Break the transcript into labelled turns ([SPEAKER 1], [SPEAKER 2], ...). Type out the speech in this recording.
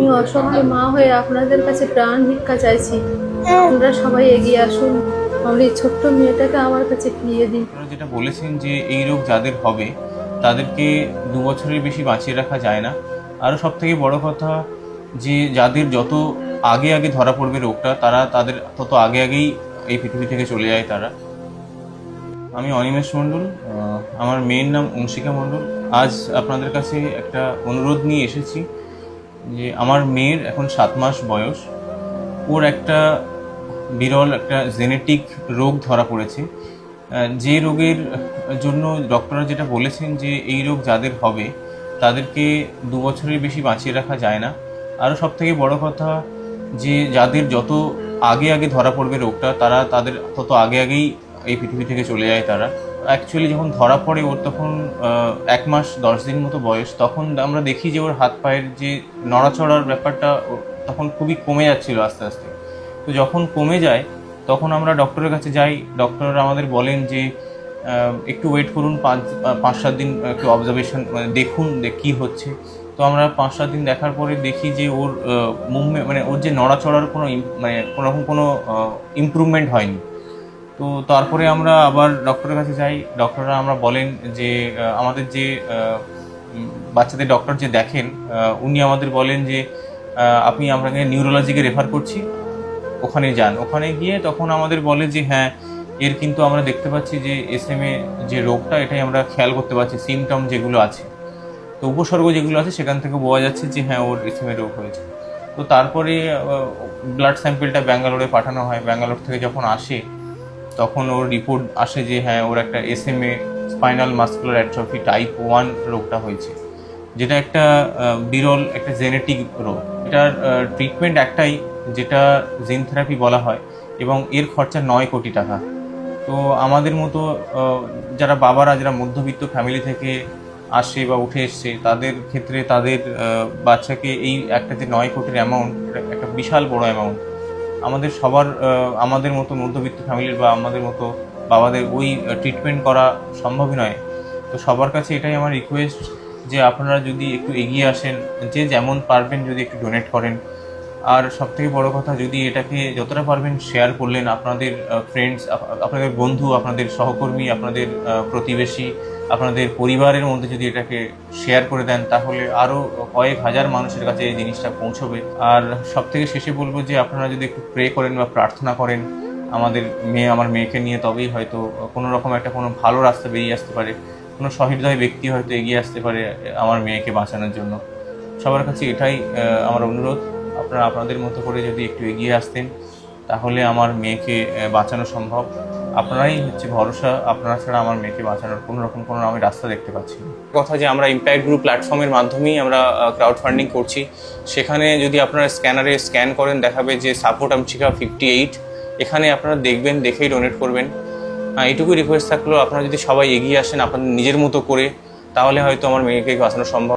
[SPEAKER 1] আমি অসহায় মা হয়ে আপনাদের কাছে প্রাণ ভিক্ষা চাইছি, আপনারা সবাই এগিয়ে আসুন, আমার এই ছোট্ট মেয়েটাকে আমার কাছে ফিরিয়ে দিন।
[SPEAKER 2] আপনারা যেটা বলেছেন যে এই রোগ যাদের হবে তাদেরকে 2 বছরের বেশি বাঁচিয়ে রাখা যায় না। আরও সব থেকে বড় কথা যে যাদের যত আগে আগে ধরা পড়বে রোগটা তাদের তত আগে আগেই এই পৃথিবী থেকে চলে যায় তারা। আমি অনিমেষ মণ্ডল, আমার মেয়ের নাম অংশিকা মণ্ডল। আজ আপনাদের কাছে একটা অনুরোধ নিয়ে এসেছি যে আমার মেয়ের এখন 7 মাস বয়স। ওর একটা বিরল একটা জেনেটিক রোগ ধরা পড়েছে, যে রোগের জন্য ডক্টররা যেটা বলেছেন যে এই রোগ যাদের হবে তাদেরকে 2 বছরের বেশি বাঁচিয়ে রাখা যায় না। আরও সব থেকে বড় কথা যে যাদের যত আগে আগে ধরা পড়বে রোগটা তাদের তত আগে আগেই এই পৃথিবী থেকে চলে যায় তারা। অ্যাকচুয়ালি যখন ধরা পড়ে ওর তখন 1 মাস 10 দিন মতো বয়স, তখন আমরা দেখি যে ওর হাত পায়ের যে নড়াচড়ার ব্যাপারটা তখন খুবই কমে যাচ্ছিল আস্তে আস্তে। তো যখন কমে যায় তখন আমরা ডক্টরের কাছে যাই, ডক্টররা আমাদের বলেন যে একটু ওয়েট করুন, 5-7 দিন একটু অবজারভেশন দেখুন কী হচ্ছে। তো আমরা 5-7 দিন দেখার পরে দেখি যে ওর মুভমেন্ট মানে ওর যে নড়াচড়ার কোনো কোনো রকম কোনো ইমপ্রুভমেন্ট হয়নি। তো তারপরে আমরা আবার ডক্টরের কাছে যাই, ডক্টররা আমরা বলেন যে আমাদের যে বাচ্চাদের ডক্টর যে দেখেন উনি আমাদের বলেন যে আপনি আপনাকে নিউরোলজিকে রেফার করছি, ওখানে যান। ওখানে গিয়ে তখন আমাদের বলে যে হ্যাঁ, এর কিন্তু আমরা দেখতে পাচ্ছি যে SMA যে রোগটা এটাই আমরা খেয়াল করতে পারছি, সিমটম যেগুলো আছে, তো উপসর্গ যেগুলো আছে সেখান থেকে বোঝা যাচ্ছে যে হ্যাঁ ওর SMA রোগ হয়েছে। তো তারপরে ব্লাড স্যাম্পেলটা ব্যাঙ্গালোরে পাঠানো হয়। ব্যাঙ্গালোর থেকে যখন আসে তখন ওর রিপোর্ট আসে যে হ্যাঁ ওর একটা SMA spinal muscular atrophy type 1 রোগটা হয়েছে, যেটা একটা বিরল একটা জেনেটিক রোগ। এটার ট্রিটমেন্ট একটাই, যেটা জিন থেরাপি বলা হয়, এবং এর খরচা 9 কোটি টাকা। তো আমাদের মতো যারা বাবারা যারা মধ্যবিত্ত ফ্যামিলি থেকে আসে বা উঠে এসছে তাদের ক্ষেত্রে তাদের বাচ্চাকে এই একটা যে 9 কোটির অ্যামাউন্ট, একটা বিশাল বড় অ্যামাউন্ট। আমাদের সবার আমাদের মতো মধ্যবিত্ত ফ্যামিলির বা আমাদের মতো বাবাদের ওই ট্রিটমেন্ট করা সম্ভবই নয়। তো সবার কাছে এটাই আমার রিকোয়েস্ট যে আপনারা যদি একটু এগিয়ে আসেন, যে যেমন পারবেন যদি একটু ডোনেট করেন। আর সবথেকে বড় কথা, যদি এটাকে যতটা পারবেন শেয়ার করলেন আপনাদের ফ্রেন্ডস, আপনাদের বন্ধু, আপনাদের সহকর্মী, আপনাদের প্রতিবেশী, আপনাদের পরিবারের মধ্যে যদি এটাকে শেয়ার করে দেন তাহলে আরও কয়েক হাজার মানুষের কাছে এই জিনিসটা পৌঁছবে। আর সবথেকে শেষে বলবো যে আপনারা যদি একটু প্রে করেন বা প্রার্থনা করেন আমার মেয়েকে নিয়ে, তবেই হয়তো কোনো রকম একটা কোনো ভালো রাস্তা বেরিয়ে আসতে পারে, কোনো সহৃদয় ব্যক্তি হয়তো এগিয়ে আসতে পারে আমার মেয়েকে বাঁচানোর জন্য। সবার কাছে এটাই আমার অনুরোধ, আপনারা আপনাদের মতো করে যদি একটু এগিয়ে আসতেন তাহলে আমার মেয়েকে বাঁচানো সম্ভব। আপনারাই হচ্ছে ভরসা, আপনারা ছাড়া আমার মেয়েকে বাঁচানোর কোনো আমি রাস্তা দেখতে পাচ্ছি না। কথা যে আমরা ইম্প্যাক্ট গ্রুপ প্ল্যাটফর্মের মাধ্যমেই আমরা ক্রাউড ফান্ডিং করছি। সেখানে যদি আপনারা স্ক্যানারে স্ক্যান করেন দেখাবে যে সাপোর্ট অংশিকা 58, এখানে আপনারা দেখবেন, দেখেই ডোনেট করবেন। এইটুকুই রিকোয়েস্ট থাকলো, আপনারা যদি সবাই এগিয়ে আসেন আপনাদের নিজের মতো করে, তাহলে হয়তো আমার মেয়েকে বাঁচানো সম্ভব।